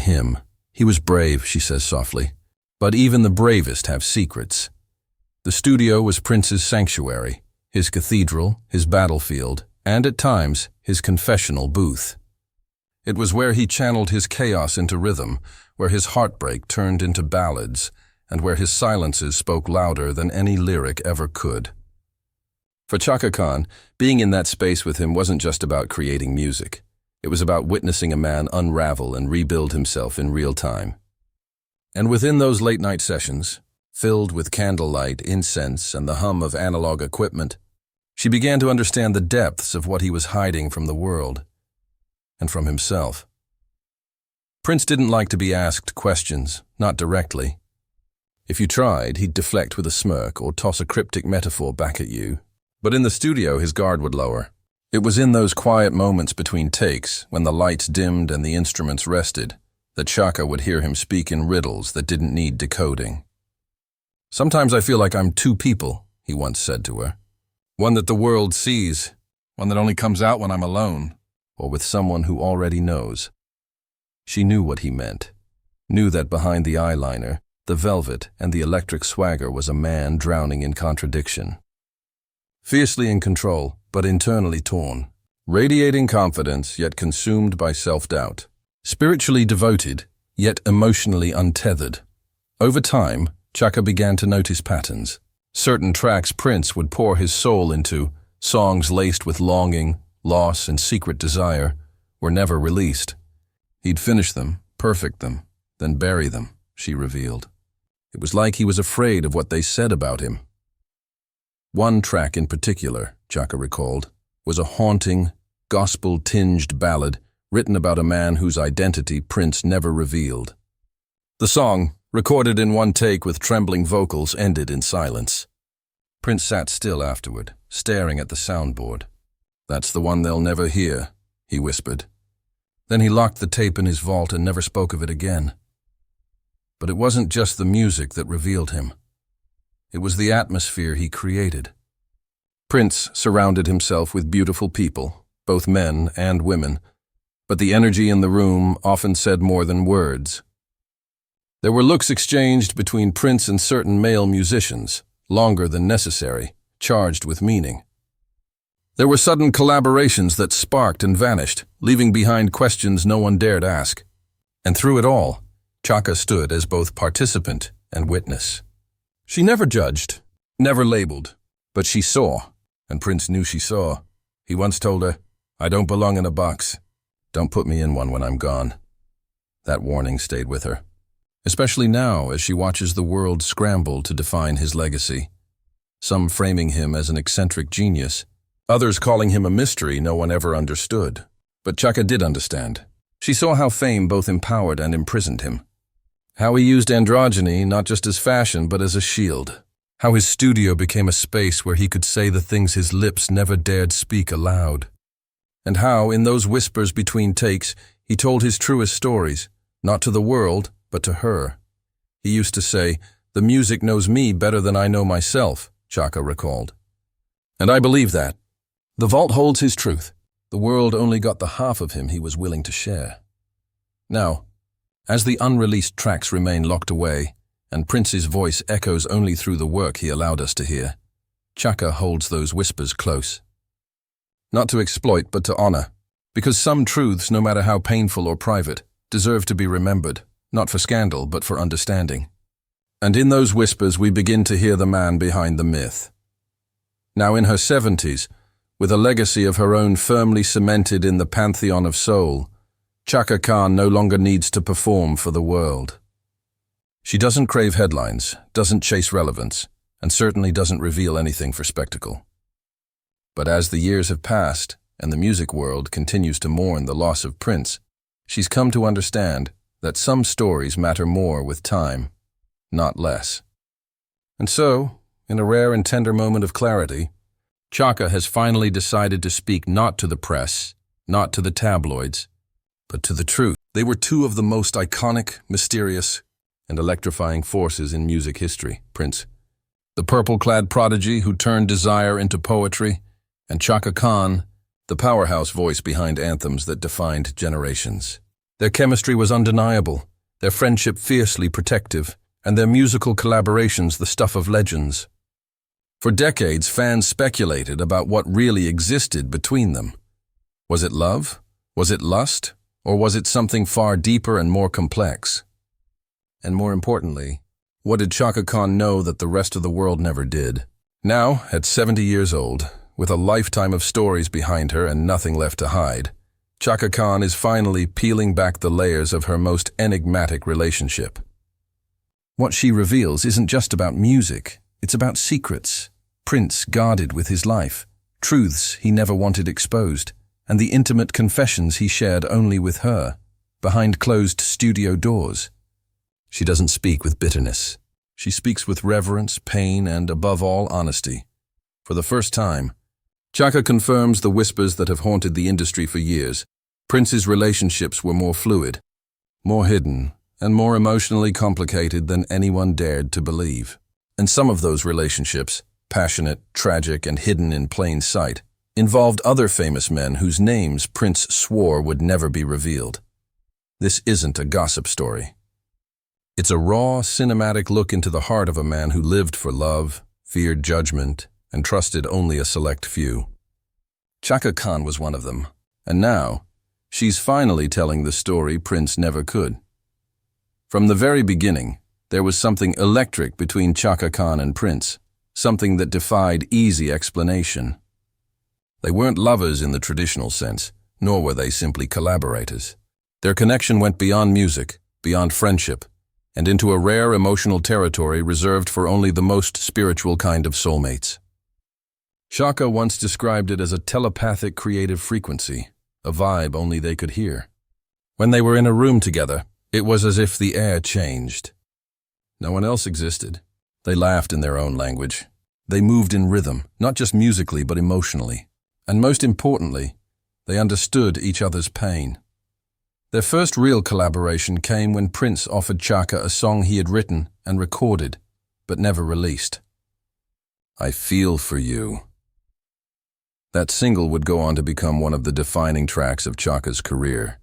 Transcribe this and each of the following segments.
him. He was brave, she says softly. But even the bravest have secrets. The studio was Prince's sanctuary, his cathedral, his battlefield, and at times, his confessional booth. It was where he channeled his chaos into rhythm, where his heartbreak turned into ballads, and where his silences spoke louder than any lyric ever could. For Chaka Khan, being in that space with him wasn't just about creating music. It was about witnessing a man unravel and rebuild himself in real time. And within those late-night sessions, filled with candlelight, incense, and the hum of analog equipment, she began to understand the depths of what he was hiding from the world and from himself. Prince didn't like to be asked questions, not directly. If you tried, he'd deflect with a smirk or toss a cryptic metaphor back at you. But in the studio, his guard would lower. It was in those quiet moments between takes, when the lights dimmed and the instruments rested, that Chaka would hear him speak in riddles that didn't need decoding. "Sometimes I feel like I'm two people," he once said to her. "One that the world sees, one that only comes out when I'm alone, or with someone who already knows." She knew what he meant, knew that behind the eyeliner, the velvet, and the electric swagger was a man drowning in contradiction. Fiercely in control, but internally torn. Radiating confidence, yet consumed by self-doubt. Spiritually devoted, yet emotionally untethered. Over time, Chaka began to notice patterns. Certain tracks Prince would pour his soul into, songs laced with longing, loss, and secret desire, were never released. He'd finish them, perfect them, then bury them, she revealed. It was like he was afraid of what they said about him. One track in particular, Chaka recalled, was a haunting, gospel-tinged ballad written about a man whose identity Prince never revealed. The song, recorded in one take with trembling vocals, ended in silence. Prince sat still afterward, staring at the soundboard. "That's the one they'll never hear," he whispered. Then he locked the tape in his vault and never spoke of it again. But it wasn't just the music that revealed him. It was the atmosphere he created. Prince surrounded himself with beautiful people, both men and women, but the energy in the room often said more than words. There were looks exchanged between Prince and certain male musicians, longer than necessary, charged with meaning. There were sudden collaborations that sparked and vanished, leaving behind questions no one dared ask. And through it all, Chaka stood as both participant and witness. She never judged, never labeled, but she saw, and Prince knew she saw. He once told her, "I don't belong in a box. Don't put me in one when I'm gone." That warning stayed with her, especially now as she watches the world scramble to define his legacy. Some framing him as an eccentric genius, others calling him a mystery no one ever understood. But Chaka did understand. She saw how fame both empowered and imprisoned him. How he used androgyny not just as fashion but as a shield. How his studio became a space where he could say the things his lips never dared speak aloud. And how, in those whispers between takes, he told his truest stories, not to the world, but to her. He used to say, "The music knows me better than I know myself," Chaka recalled. And I believe that. The vault holds his truth. The world only got the half of him he was willing to share. Now, as the unreleased tracks remain locked away, and Prince's voice echoes only through the work he allowed us to hear, Chaka holds those whispers close. Not to exploit, but to honor, because some truths, no matter how painful or private, deserve to be remembered, not for scandal, but for understanding. And in those whispers we begin to hear the man behind the myth. Now in her 70s, with a legacy of her own firmly cemented in the pantheon of soul, Chaka Khan no longer needs to perform for the world. She doesn't crave headlines, doesn't chase relevance, and certainly doesn't reveal anything for spectacle. But as the years have passed, and the music world continues to mourn the loss of Prince, she's come to understand that some stories matter more with time, not less. And so, in a rare and tender moment of clarity, Chaka has finally decided to speak not to the press, not to the tabloids, but to the truth. They were two of the most iconic, mysterious, and electrifying forces in music history. Prince, the purple-clad prodigy who turned desire into poetry, and Chaka Khan, the powerhouse voice behind anthems that defined generations. Their chemistry was undeniable, their friendship fiercely protective, and their musical collaborations the stuff of legends. For decades, fans speculated about what really existed between them. Was it love? Was it lust? Or was it something far deeper and more complex? And more importantly, what did Chaka Khan know that the rest of the world never did? Now, at 70 years old, with a lifetime of stories behind her and nothing left to hide, Chaka Khan is finally peeling back the layers of her most enigmatic relationship. What she reveals isn't just about music, it's about secrets, Prince guarded with his life, truths he never wanted exposed, and the intimate confessions he shared only with her, behind closed studio doors. She doesn't speak with bitterness. She speaks with reverence, pain, and, above all, honesty. For the first time, Chaka confirms the whispers that have haunted the industry for years. Prince's relationships were more fluid, more hidden, and more emotionally complicated than anyone dared to believe. And some of those relationships, passionate, tragic, and hidden in plain sight, involved other famous men whose names Prince swore would never be revealed. This isn't a gossip story. It's a raw, cinematic look into the heart of a man who lived for love, feared judgment, and trusted only a select few. Chaka Khan was one of them, and now, she's finally telling the story Prince never could. From the very beginning, there was something electric between Chaka Khan and Prince, something that defied easy explanation. They weren't lovers in the traditional sense, nor were they simply collaborators. Their connection went beyond music, beyond friendship, and into a rare emotional territory reserved for only the most spiritual kind of soulmates. Chaka once described it as a telepathic creative frequency, a vibe only they could hear. When they were in a room together, it was as if the air changed. No one else existed. They laughed in their own language. They moved in rhythm, not just musically but emotionally. And most importantly, they understood each other's pain. Their first real collaboration came when Prince offered Chaka a song he had written and recorded, but never released. I Feel For You. That single would go on to become one of the defining tracks of Chaka's career,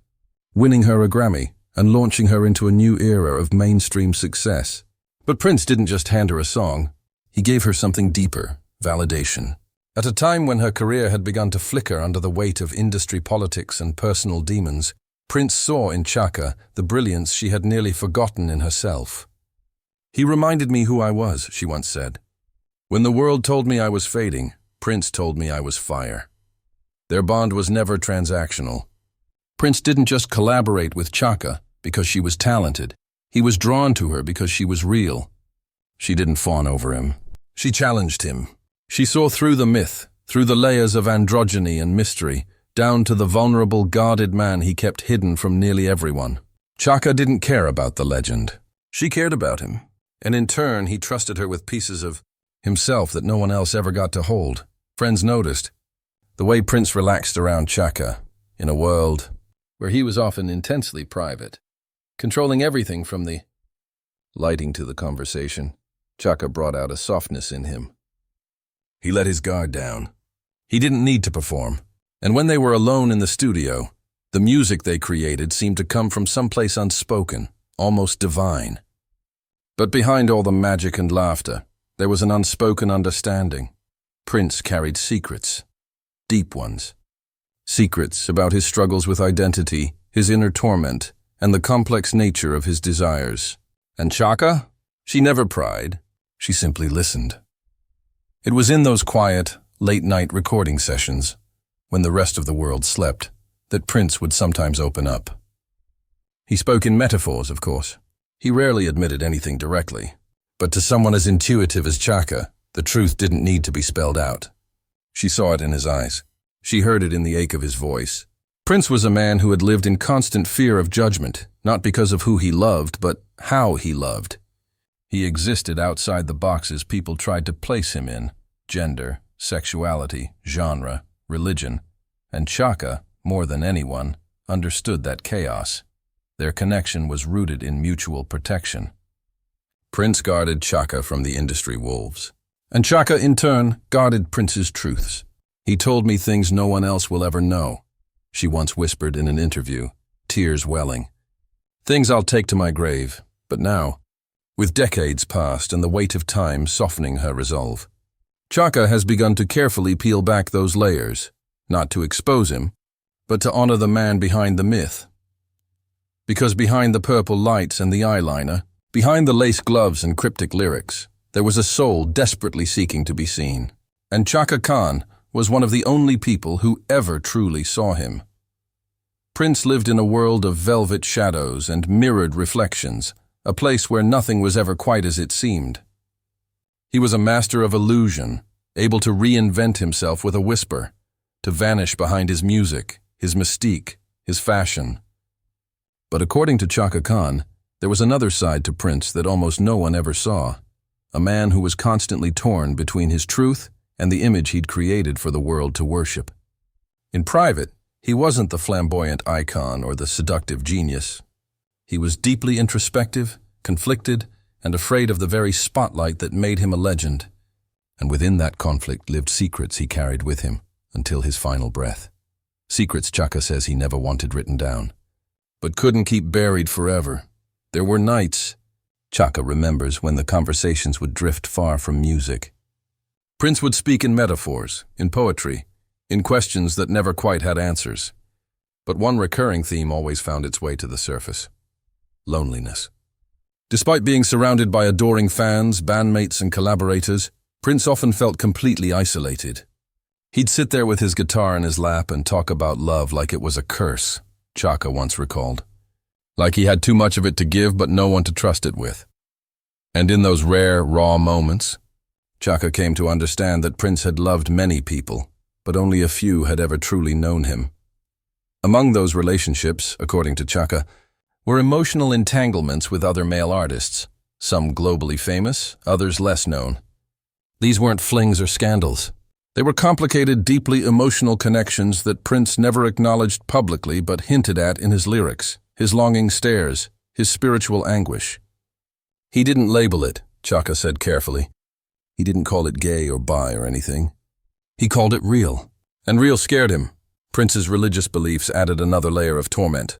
winning her a Grammy and launching her into a new era of mainstream success. But Prince didn't just hand her a song, he gave her something deeper, validation. At a time when her career had begun to flicker under the weight of industry politics and personal demons, Prince saw in Chaka the brilliance she had nearly forgotten in herself. He reminded me who I was, she once said. When the world told me I was fading, Prince told me I was fire. Their bond was never transactional. Prince didn't just collaborate with Chaka because she was talented. He was drawn to her because she was real. She didn't fawn over him. She challenged him. She saw through the myth, through the layers of androgyny and mystery, down to the vulnerable, guarded man he kept hidden from nearly everyone. Chaka didn't care about the legend. She cared about him, and in turn he trusted her with pieces of himself that no one else ever got to hold. Friends noticed the way Prince relaxed around Chaka, in a world where he was often intensely private, controlling everything from the lighting to the conversation. Chaka brought out a softness in him. He let his guard down. He didn't need to perform. And when they were alone in the studio, the music they created seemed to come from someplace unspoken, almost divine. But behind all the magic and laughter, there was an unspoken understanding. Prince carried secrets, deep ones. Secrets about his struggles with identity, his inner torment, and the complex nature of his desires. And Chaka? She never pried. She simply listened. It was in those quiet, late-night recording sessions, when the rest of the world slept, that Prince would sometimes open up. He spoke in metaphors, of course. He rarely admitted anything directly. But to someone as intuitive as Chaka, the truth didn't need to be spelled out. She saw it in his eyes. She heard it in the ache of his voice. Prince was a man who had lived in constant fear of judgment, not because of who he loved, but how he loved. He existed outside the boxes people tried to place him in: gender, sexuality, genre, religion. And Chaka, more than anyone, understood that chaos. Their connection was rooted in mutual protection. Prince guarded Chaka from the industry wolves. And Chaka, in turn, guarded Prince's truths. He told me things no one else will ever know, she once whispered in an interview, tears welling. Things I'll take to my grave, but now, with decades past and the weight of time softening her resolve, Chaka has begun to carefully peel back those layers, not to expose him, but to honor the man behind the myth. Because behind the purple lights and the eyeliner, behind the lace gloves and cryptic lyrics, there was a soul desperately seeking to be seen. And Chaka Khan was one of the only people who ever truly saw him. Prince lived in a world of velvet shadows and mirrored reflections, a place where nothing was ever quite as it seemed. He was a master of illusion, able to reinvent himself with a whisper, to vanish behind his music, his mystique, his fashion. But according to Chaka Khan, there was another side to Prince that almost no one ever saw, a man who was constantly torn between his truth and the image he'd created for the world to worship. In private, he wasn't the flamboyant icon or the seductive genius. He was deeply introspective, conflicted, and afraid of the very spotlight that made him a legend. And within that conflict lived secrets he carried with him until his final breath. Secrets Chaka says he never wanted written down, but couldn't keep buried forever. There were nights, Chaka remembers, when the conversations would drift far from music. Prince would speak in metaphors, in poetry, in questions that never quite had answers. But one recurring theme always found its way to the surface: loneliness. Despite being surrounded by adoring fans, bandmates, and collaborators, Prince often felt completely isolated. He'd sit there with his guitar in his lap and talk about love like it was a curse, Chaka once recalled. Like he had too much of it to give but no one to trust it with. And in those rare, raw moments, Chaka came to understand that Prince had loved many people, but only a few had ever truly known him. Among those relationships, according to Chaka, were emotional entanglements with other male artists, some globally famous, others less known. These weren't flings or scandals. They were complicated, deeply emotional connections that Prince never acknowledged publicly but hinted at in his lyrics, his longing stares, his spiritual anguish. He didn't label it, Chaka said carefully. He didn't call it gay or bi or anything. He called it real. And real scared him. Prince's religious beliefs added another layer of torment.